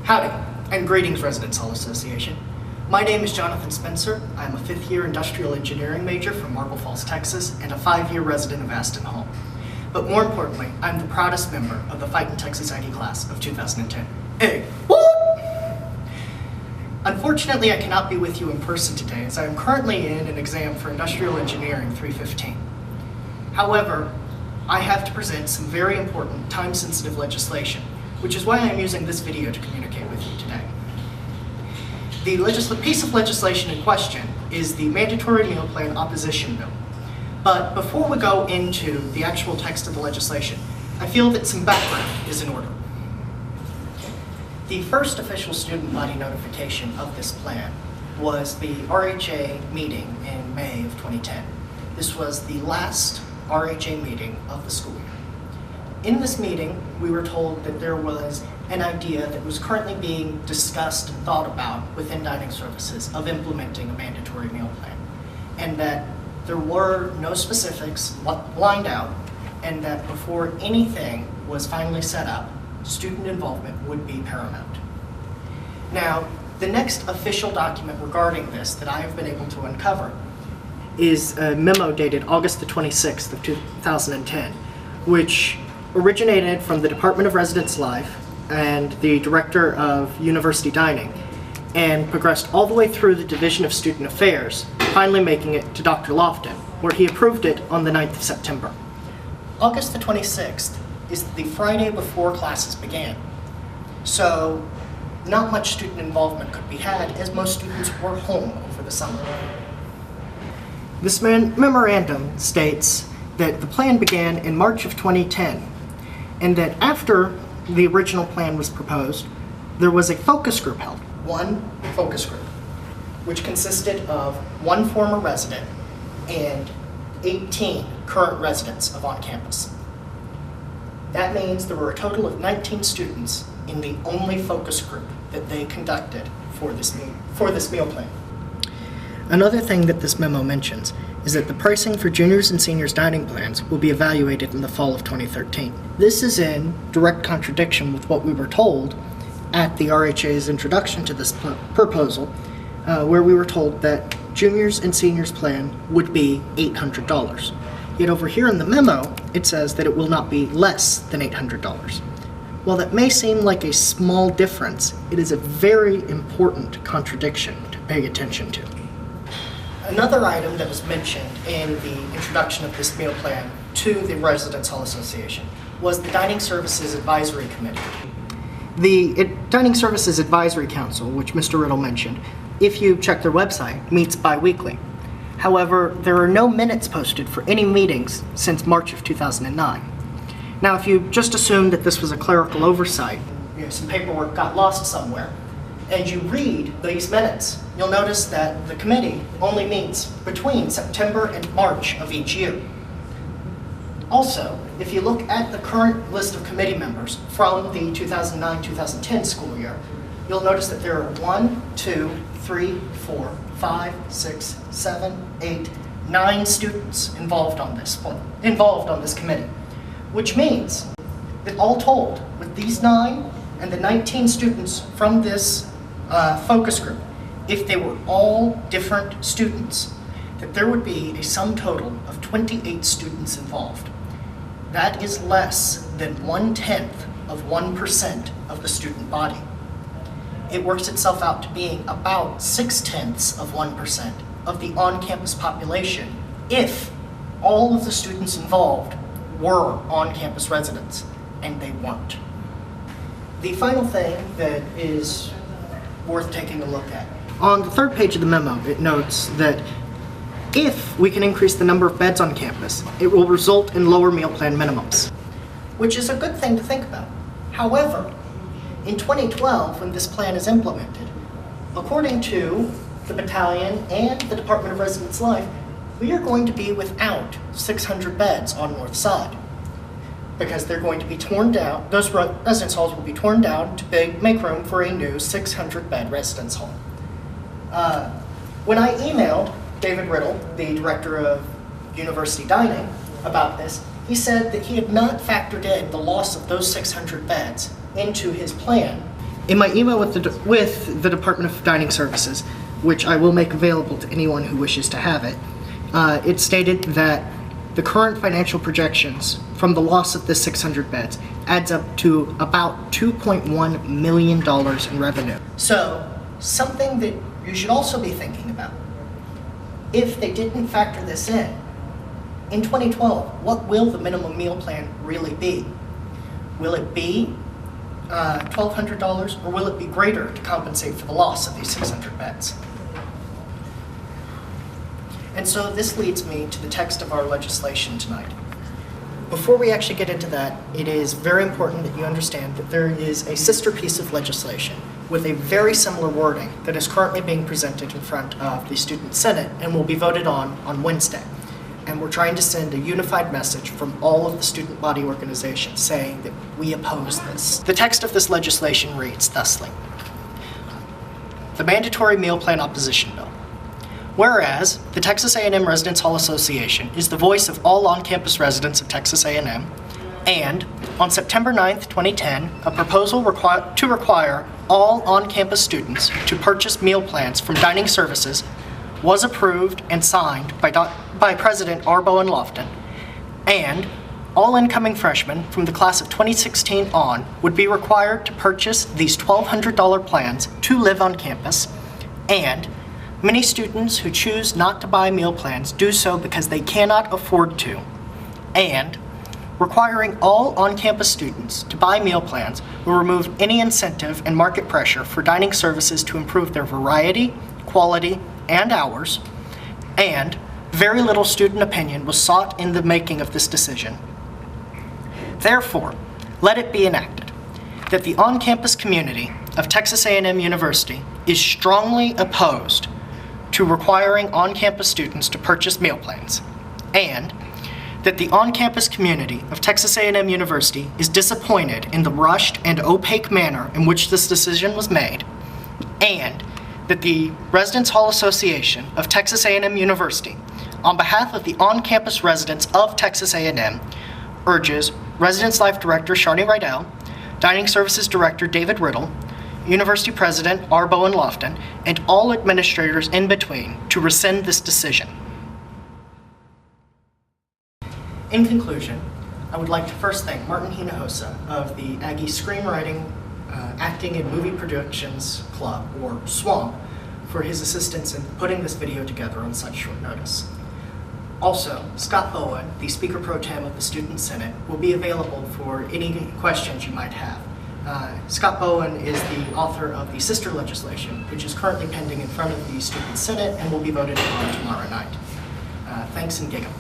Howdy, and greetings, Residence Hall Association. My name is Jonathan Spencer. I'm a fifth-year industrial engineering major from Marble Falls, Texas, and a 5-year resident of Aston Hall. But more importantly, I'm the proudest member of the Fightin' Texas Aggie class of 2010. Hey, what? Unfortunately, I cannot be with you in person today, as I am currently in an exam for Industrial Engineering 315. However, I have to present some very important time-sensitive legislation, which is why I am using this video to communicate with you today. The piece of legislation in question is the Mandatory Meal Plan Opposition Bill. But before we go into the actual text of the legislation, I feel that some background is in order. The first official student body notification of this plan was the RHA meeting in May of 2010. This was the last RHA meeting of the school year. In this meeting, we were told that there was an idea that was currently being discussed and thought about within dining services of implementing a mandatory meal plan, and that there were no specifics lined out, and that before anything was finally set up, student involvement would be paramount. Now, the next official document regarding this that I have been able to uncover is a memo dated August the 26th of 2010, which originated from the Department of Residence Life and the Director of University Dining, and progressed all the way through the Division of Student Affairs, finally making it to Dr. Lofton, where he approved it on the 9th of September. August the 26th is the Friday before classes began, so not much student involvement could be had, as most students were home over the summer. This memorandum states that the plan began in March of 2010, and that after the original plan was proposed, there was a focus group held. One focus group, which consisted of one former resident and 18 current residents of on-campus. That means there were a total of 19 students in the only focus group that they conducted for this meal plan. Another thing that this memo mentions is that the pricing for juniors and seniors dining plans will be evaluated in the fall of 2013. This is in direct contradiction with what we were told at the RHA's introduction to this proposal, where we were told that juniors and seniors plan would be $800. Yet over here in the memo, it says that it will not be less than $800. While that may seem like a small difference, it is a very important contradiction to pay attention to. Another item that was mentioned in the introduction of this meal plan to the Residence Hall Association was the Dining Services Advisory Committee. The Dining Services Advisory Council, which Mr. Riddle mentioned, if you check their website, meets bi-weekly. However, there are no minutes posted for any meetings since March of 2009. Now, if you just assume that this was a clerical oversight, some paperwork got lost somewhere, and you read these minutes, you'll notice that the committee only meets between September and March of each year. Also, if you look at the current list of committee members from the 2009-2010 school year, you'll notice that there are 1, 2, 3, 4, 5, 6, 7, 8, 9 students involved on this committee, which means that all told, with these 9 and the 19 students from this focus group, if they were all different students, that there would be a sum total of 28 students involved. That is less than 1/10 of 1% of the student body. It works itself out to being about 6/10 of 1% of the on-campus population if all of the students involved were on-campus residents, and they weren't. The final thing that is worth taking a look at. On the third page of the memo, it notes that if we can increase the number of beds on campus, it will result in lower meal plan minimums, which is a good thing to think about. However, in 2012, when this plan is implemented, according to the battalion and the Department of Residence Life, we are going to be without 600 beds on North Side, because they're going to be torn down. Those residence halls will be torn down to make room for a new 600-bed residence hall. When I emailed David Riddle, the director of University Dining, about this, he said that he had not factored in the loss of those 600 beds into his plan In my email with the Department of Dining Services, which I will make available to anyone who wishes to have it, it stated that the current financial projections from the loss of the 600 beds adds up to about $2.1 million in revenue. So, something that you should also be thinking about. If they didn't factor this in 2012, what will the minimum meal plan really be? Will it be $1,200, or will it be greater to compensate for the loss of these 600 beds? And so this leads me to the text of our legislation tonight. Before we actually get into that, it is very important that you understand that there is a sister piece of legislation with a very similar wording that is currently being presented in front of the Student Senate and will be voted on Wednesday. And we're trying to send a unified message from all of the student body organizations saying that we oppose this. The text of this legislation reads thusly: the Mandatory Meal Plan Opposition Bill. Whereas the Texas A&M Residence Hall Association is the voice of all on-campus residents of Texas A&M, and on September 9th, 2010, a proposal to require all on-campus students to purchase meal plans from dining services was approved and signed by President R. Bowen Lofton, and all incoming freshmen from the class of 2016 on would be required to purchase these $1,200 plans to live on campus, and many students who choose not to buy meal plans do so because they cannot afford to, and requiring all on-campus students to buy meal plans will remove any incentive and market pressure for dining services to improve their variety, quality, and hours, and very little student opinion was sought in the making of this decision. Therefore, let it be enacted that the on-campus community of Texas A&M University is strongly opposed to requiring on-campus students to purchase meal plans, and that the on-campus community of Texas A&M University is disappointed in the rushed and opaque manner in which this decision was made, and that the Residence Hall Association of Texas A&M University, on behalf of the on-campus residents of Texas A&M, urges Residence Life Director Sharni Rydell, Dining Services Director David Riddle, University President R. Bowen Lofton, and all administrators in between to rescind this decision. In conclusion, I would like to first thank Martin Hinojosa of the Aggie Screenwriting, Acting and Movie Productions Club, or SWAMP, for his assistance in putting this video together on such short notice. Also, Scott Bowen, the Speaker Pro Tem of the Student Senate, will be available for any questions you might have. Scott Bowen is the author of the sister legislation, which is currently pending in front of the Student Senate and will be voted on tomorrow night. Thanks and gig 'em.